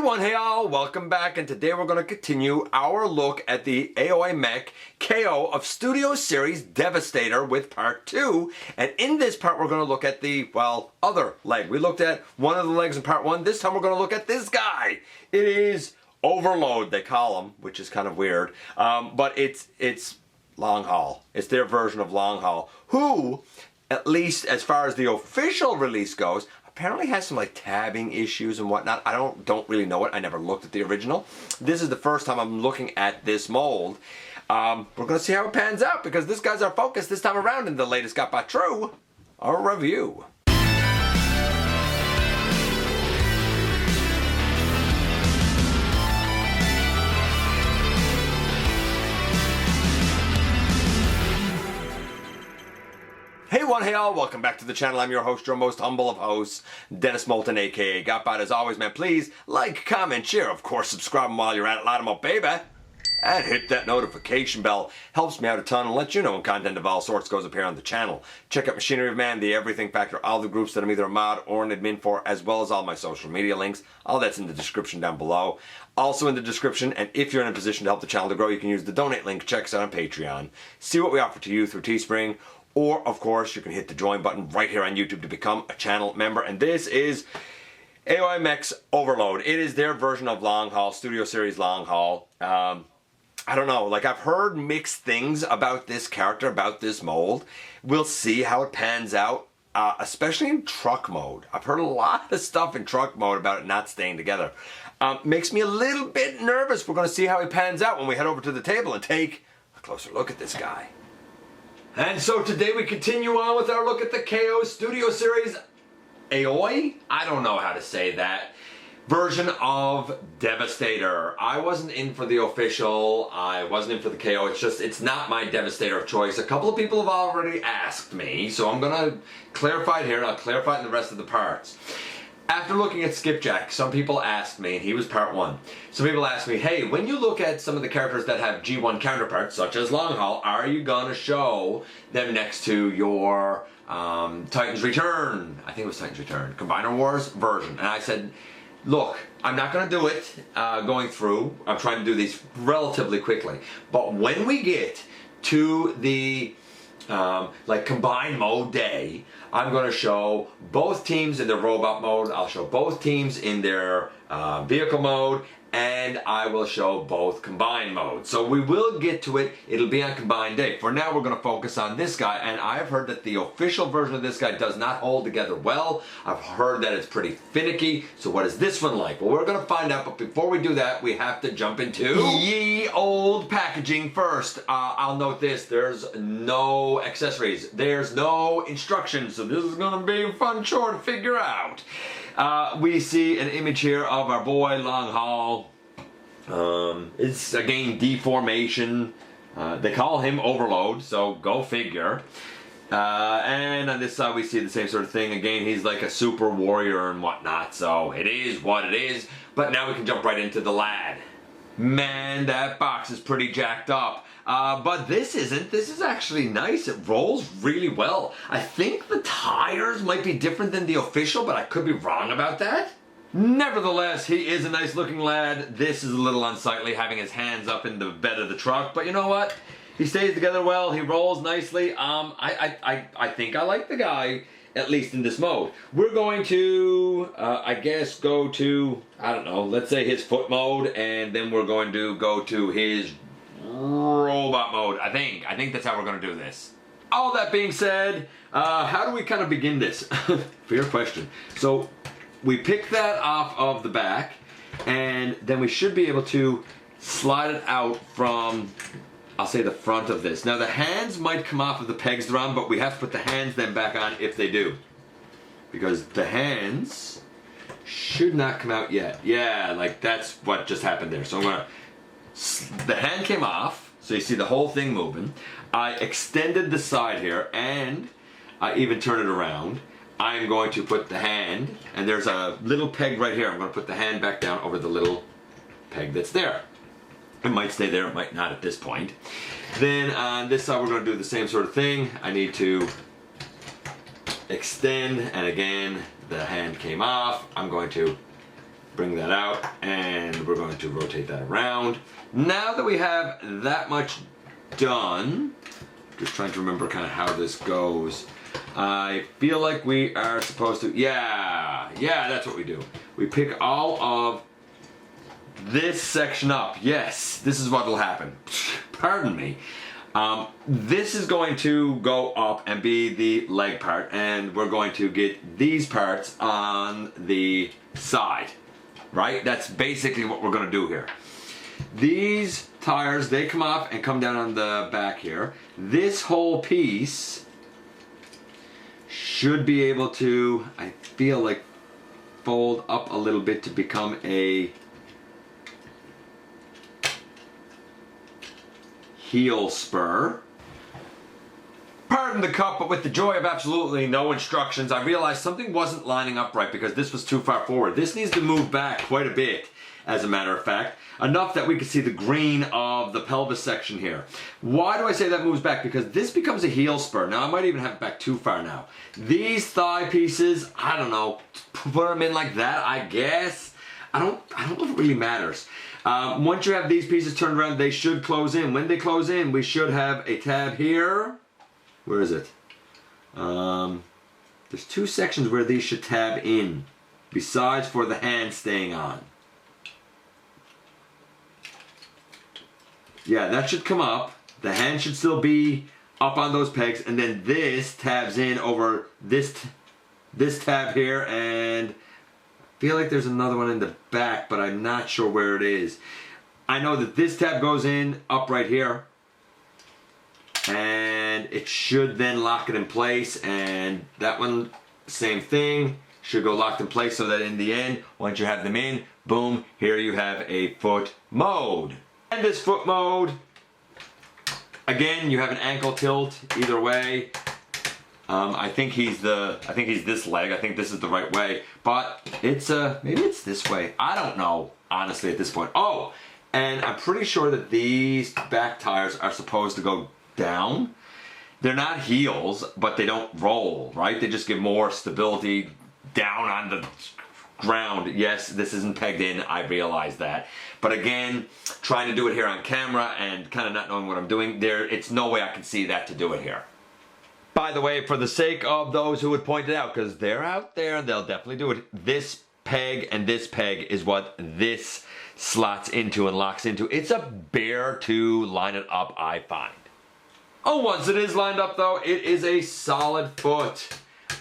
everyone, hey all, welcome back, and today we're going to continue our look at the Aoyi Mech KO of Studio Series Devastator with part 2, and in this part we're going to look at the, well, other leg. We looked at one of the legs in part 1, this time we're going to look at this guy. It is Overload, they call him, which is kind of weird, but it's Long Haul. It's their version of Long Haul, who, at least as far as the official release goes, apparently has some like tabbing issues and whatnot. I don't really know it. I never looked at the original. This is the first time I'm looking at this mold. We're gonna see how it pans out because this guy's our focus this time around in the latest GotBot True, our review. Hey one, hey all, welcome back to the channel. I'm your host, your most humble of hosts, Dennis Moulton, aka GotBot. As always, man, please like, comment, share, of course, subscribe while you're at it, light them up, baby. And hit that notification bell. Helps me out a ton and lets you know when content of all sorts goes up here on the channel. Check out Machinery of Man, The Everything Factor, all the groups that I'm either a mod or an admin for, as well as all my social media links. All that's in the description down below. Also in the description, and if you're in a position to help the channel to grow, you can use the donate link. Check us out on Patreon. See what we offer to you through Teespring. Or, of course, you can hit the join button right here on YouTube to become a channel member. And this is Aoyi Mech's Overload. It is their version of Long Haul, Studio Series Long Haul. I don't know, like I've heard mixed things about this character, about this mold. We'll see how it pans out, especially in truck mode. I've heard a lot of stuff in truck mode about it not staying together. Makes me a little bit nervous. We're going to see how he pans out when we head over to the table and take a closer look at this guy. And so today we continue on with our look at the KO Studio Series Aoyi, I don't know how to say that, version of Devastator. I wasn't in for the official, I wasn't in for the KO, it's not my Devastator of choice. A couple of people have already asked me, so I'm gonna clarify it here and I'll clarify it in the rest of the parts. After looking at Skipjack, some people asked me, and he was part 1, some people asked me, hey, when you look at some of the characters that have G1 counterparts, such as Long Haul, are you gonna show them next to your Titan's Return, I think it was Titan's Return, Combiner Wars version? And I said, look, I'm not gonna do it going through, I'm trying to do these relatively quickly, but when we get to the like combined mode day, I'm going to show both teams in their robot mode, I'll show both teams in their vehicle mode, and I will show both combined modes. So we will get to it, it'll be on combined day. For now we're going to focus on this guy, and I've heard that the official version of this guy does not hold together well. I've heard that it's pretty finicky, so what is this one like? Well, we're going to find out, but before we do that, we have to jump into ye old packaging first. I'll note this, there's no accessories, there's no instructions, so this is going to be a fun chore to figure out. We see an image here of our boy Long Haul. It's again deformation. They call him Overload, so go figure. And on this side we see the same sort of thing. Again, he's like a super warrior and whatnot, so it is what it is. But now we can jump right into the lad. Man, that box is pretty jacked up. But this isn't. This is actually nice. It rolls really well. I think the tires might be different than the official, but I could be wrong about that. Nevertheless, he is a nice looking lad. This is a little unsightly having his hands up in the bed of the truck, but you know what? He stays together well. He rolls nicely. I think I like the guy, at least in this mode. We're going to, I guess, go to, I don't know, let's say his foot mode, and then we're going to go to his robot mode, I think that's how we're going to do this. All that being said, how do we kind of begin this? Fair question. So we pick that off of the back, and then we should be able to slide it out from, I'll say, the front of this. Now the hands might come off of the pegs they're on, but we have to put the hands then back on if they do, because the hands should not come out yet. Yeah, like that's what just happened there. So I'm gonna, the hand came off, so you see the whole thing moving. I extended the side here, and I even turn it around. I'm going to put the hand, and there's a little peg right here. I'm going to put the hand back down over the little peg that's there. It might stay there, it might not at this point. Then on this side we're going to do the same sort of thing. I need to extend, and again the hand came off. I'm going to bring that out, and we're going to rotate that around. Now that we have that much done, just trying to remember kind of how this goes. I feel like we are supposed to, yeah, that's what we do. We pick all of this section up. Yes, this is what will happen. Pardon me. This is going to go up and be the leg part, and we're going to get these parts on the side, right? That's basically what we're going to do here. These tires, they come off and come down on the back here. This whole piece should be able to, I feel like, fold up a little bit to become a heel spur. Pardon the cut, but with the joy of absolutely no instructions, I realized something wasn't lining up right because this was too far forward. This needs to move back quite a bit, as a matter of fact. Enough that we can see the green of the pelvis section here. Why do I say that moves back? Because this becomes a heel spur. Now, I might even have it back too far now. These thigh pieces, I don't know, put them in like that, I guess. I don't know if it really matters. Once you have these pieces turned around, they should close in. When they close in, we should have a tab here. Where is it? There's two sections where these should tab in, besides for the hand staying on. Yeah, that should come up. The hand should still be up on those pegs, and then this tabs in over this tab here, and I feel like there's another one in the back, but I'm not sure where it is. I know that this tab goes in up right here, and it should then lock it in place, and that one, same thing, should go locked in place so that in the end, once you have them in, boom, here you have a foot mode. And this foot mode, again, you have an ankle tilt either way. I think he's this leg. I think this is the right way, but it's maybe it's this way. I don't know, honestly, at this point. Oh, and I'm pretty sure that these back tires are supposed to go down. They're not heels, but they don't roll, right? They just give more stability down on the ground. Yes, this isn't pegged in, I realize that. But again, trying to do it here on camera and kind of not knowing what I'm doing, it's no way I can see that to do it here. By the way, for the sake of those who would point it out, because they're out there, they'll definitely do it. This peg and this peg is what this slots into and locks into. It's a bear to line it up, I find. Oh, once it is lined up though, it is a solid foot.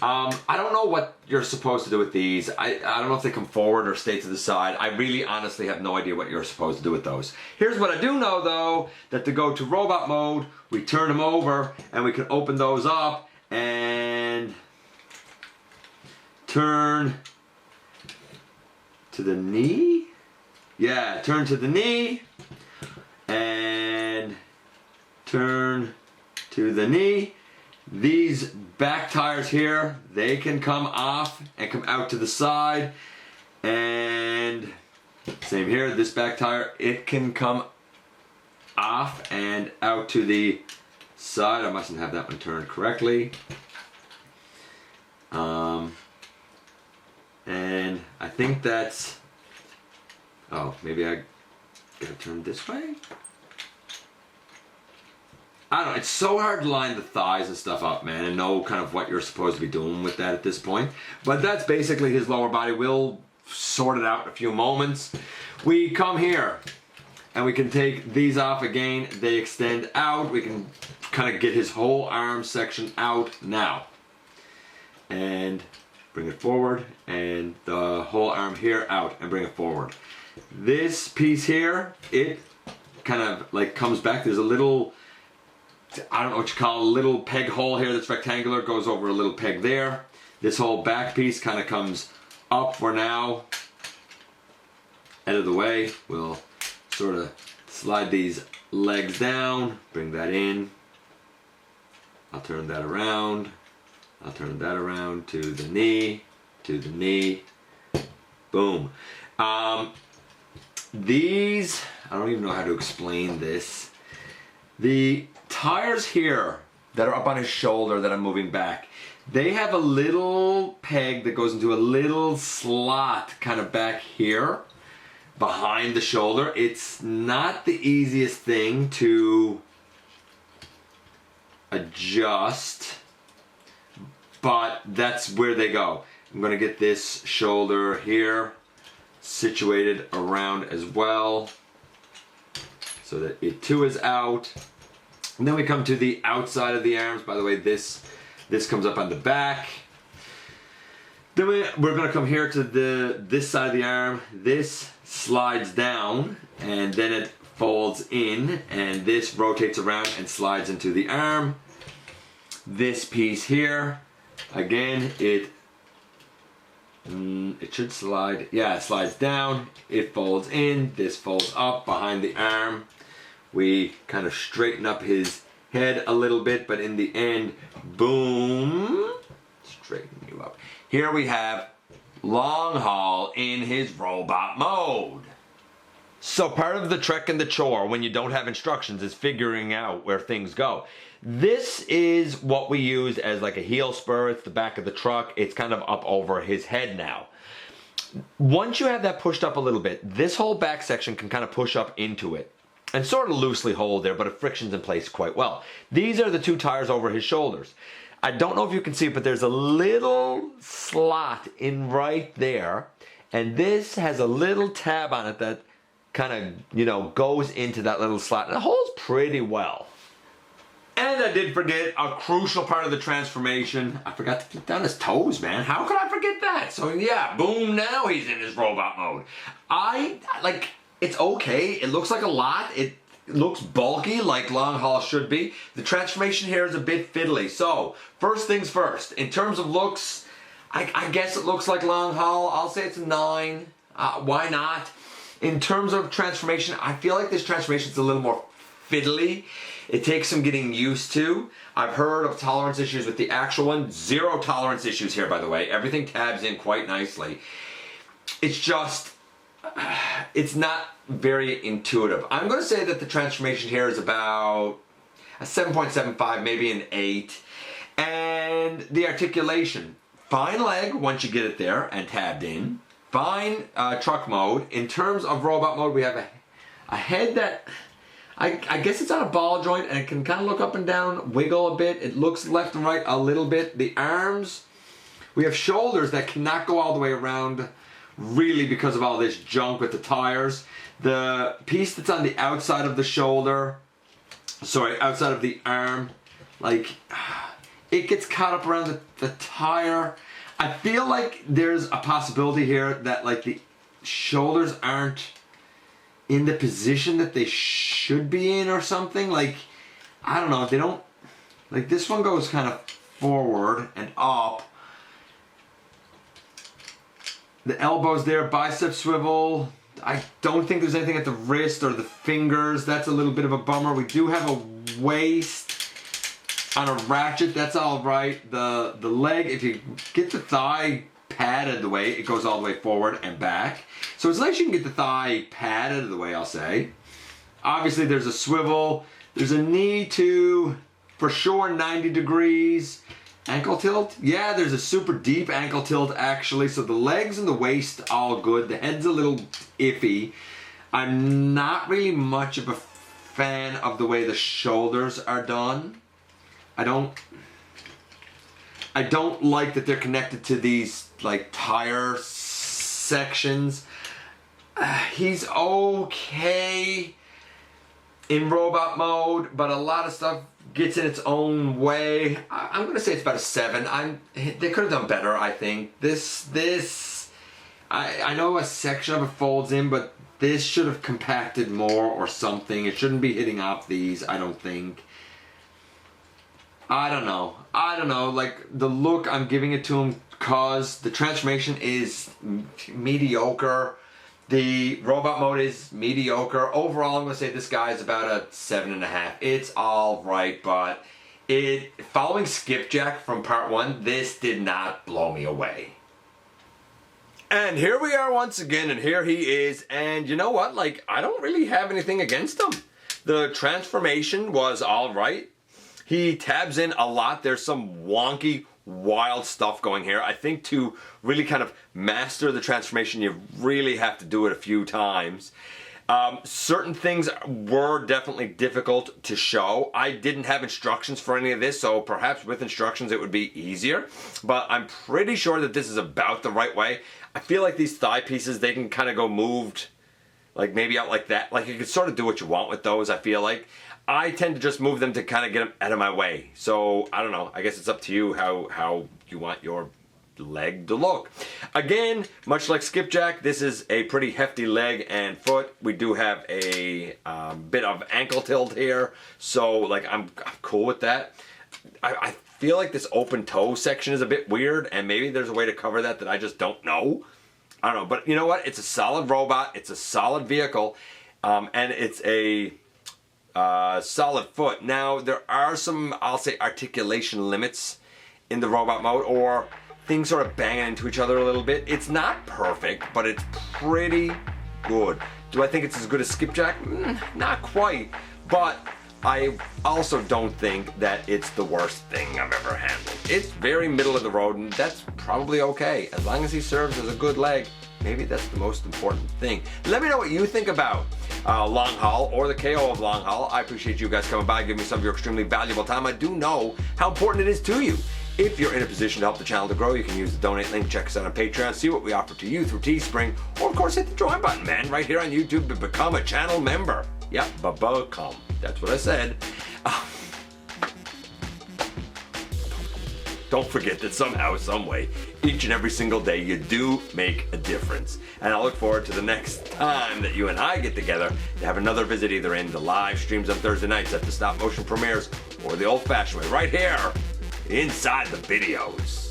I don't know what you're supposed to do with these. I don't know if they come forward or stay to the side. I really honestly have no idea what you're supposed to do with those. Here's what I do know though, that to go to robot mode, we turn them over and we can open those up and turn to the knee. Yeah, turn to the knee and turn to the knee. These back tires here, they can come off and come out to the side. And same here, this back tire, it can come off and out to the side. I mustn't have that one turned correctly. And I think that's, oh, maybe I gotta turn this way? I don't know, it's so hard to line the thighs and stuff up, man, and know kind of what you're supposed to be doing with that at this point. But that's basically his lower body. We'll sort it out in a few moments. We come here, and we can take these off again. They extend out. We can kind of get his whole arm section out now. And bring it forward, and the whole arm here out, and bring it forward. This piece here, it kind of like comes back. There's a little, I don't know what you call it, a little peg hole here that's rectangular, goes over a little peg there. This whole back piece kind of comes up for now, out of the way. We'll sort of slide these legs down, bring that in. I'll turn that around. I'll turn that around to the knee, boom. These, I don't even know how to explain this. The tires here that are up on his shoulder that I'm moving back, They have a little peg that goes into a little slot kind of back here behind the shoulder. It's not the easiest thing to adjust, but that's where they go. I'm going to get this shoulder here situated around as well so that it too is out. And then we come to the outside of the arms. By the way, this comes up on the back. Then we're going to come here to this side of the arm. This slides down and then it folds in, and this rotates around and slides into the arm. This piece here, again, it should slide. Yeah, it slides down. It folds in. This folds up behind the arm. We kind of straighten up his head a little bit, but in the end, boom, straighten you up. Here we have Long Haul in his robot mode. So part of the trick and the chore when you don't have instructions is figuring out where things go. This is what we use as like a heel spur. It's the back of the truck. It's kind of up over his head now. Once you have that pushed up a little bit, this whole back section can kind of push up into it and sort of loosely hold there, but it frictions in place quite well. These are the two tires over his shoulders. I don't know if you can see it, but there's a little slot in right there, and this has a little tab on it that kind of, you know, goes into that little slot, and it holds pretty well. And I did forget a crucial part of the transformation. I forgot to put down his toes, man. How could I forget that? So yeah, boom, now he's in his robot mode. It's okay. It looks like a lot. It looks bulky like Long Haul should be. The transformation here is a bit fiddly. So first things first, in terms of looks, I guess it looks like Long Haul. I'll say it's a 9. Why not? In terms of transformation, I feel like this transformation is a little more fiddly. It takes some getting used to. I've heard of tolerance issues with the actual one. 0 tolerance issues here, by the way. Everything tabs in quite nicely. It's just, it's not very intuitive. I'm going to say that the transformation here is about a 7.75, maybe an 8. And the articulation, fine leg once you get it there and tabbed in. Fine truck mode. In terms of robot mode, we have a head that, I guess it's on a ball joint and it can kind of look up and down, wiggle a bit. It looks left and right a little bit. The arms, we have shoulders that cannot go all the way around, really, because of all this junk with the tires. The piece that's on the outside of the shoulder, sorry, outside of the arm, like, it gets caught up around the tire. I feel like there's a possibility here that like the shoulders aren't in the position that they should be in or something. Like, I don't know, they don't, like this one goes kind of forward and up. The elbows there, bicep swivel. I don't think there's anything at the wrist or the fingers. That's a little bit of a bummer. We do have a waist on a ratchet. That's all right. The leg, if you get the thigh padded the way, it goes all the way forward and back. So it's nice you can get the thigh padded the way, I'll say. Obviously there's a swivel. There's a knee to, for sure, 90 degrees. Ankle tilt? Yeah, there's a super deep ankle tilt actually. So the legs and the waist all good. The head's a little iffy. I'm not really much of a fan of the way the shoulders are done. I don't like that they're connected to these like tire sections. He's okay in robot mode, but a lot of stuff gets in its own way. I'm gonna say it's about a 7. They could have done better, I think. I know a section of it folds in, but this should have compacted more or something. It shouldn't be hitting off these, I don't think. I don't know, like the look, I'm giving it to him because the transformation is mediocre. The robot mode is mediocre. Overall, I'm going to say this guy is about a 7.5. It's all right, but following Skipjack from part 1, this did not blow me away. And here we are once again, and here he is, and you know what, like, I don't really have anything against him. The transformation was all right. He tabs in a lot. There's some wonky wild stuff going here. I think to really kind of master the transformation, you really have to do it a few times. Certain things were definitely difficult to show. I didn't have instructions for any of this, so perhaps with instructions it would be easier. But I'm pretty sure that this is about the right way. I feel like these thigh pieces, they can kind of go moved, like maybe out like that. Like you can sort of do what you want with those, I feel like. I tend to just move them to kind of get them out of my way. So, I don't know. I guess it's up to you how you want your leg to look. Again, much like skipjack, this is a pretty hefty leg and foot. We do have a bit of ankle tilt here, so like I'm cool with that. I feel like this open toe section is a bit weird, and maybe there's a way to cover that I just don't know. I don't know, but you know what? It's a solid robot. It's a solid vehicle, and it's a solid foot. Now, there are some, I'll say, articulation limits in the robot mode, or things sort of banging into each other a little bit. It's not perfect, but it's pretty good. Do I think it's as good as skipjack? Not quite, but I also don't think that it's the worst thing I've ever handled. It's very middle of the road, and that's probably okay. As long as he serves as a good leg, maybe that's the most important thing. Let me know what you think about Long Haul, or the KO of Long Haul. I appreciate you guys coming by, giving me some of your extremely valuable time. I do know how important it is to you. If you're in a position to help the channel to grow, you can use the donate link, check us out on Patreon, see what we offer to you through Teespring, or of course hit the join button, man, right here on YouTube to become a channel member. Yep, become. That's what I said. Don't forget that somehow, some way, each and every single day you do make a difference. And I look forward to the next time that you and I get together to have another visit, either in the live streams on Thursday nights at the stop motion premieres, or the old fashioned way right here inside the videos.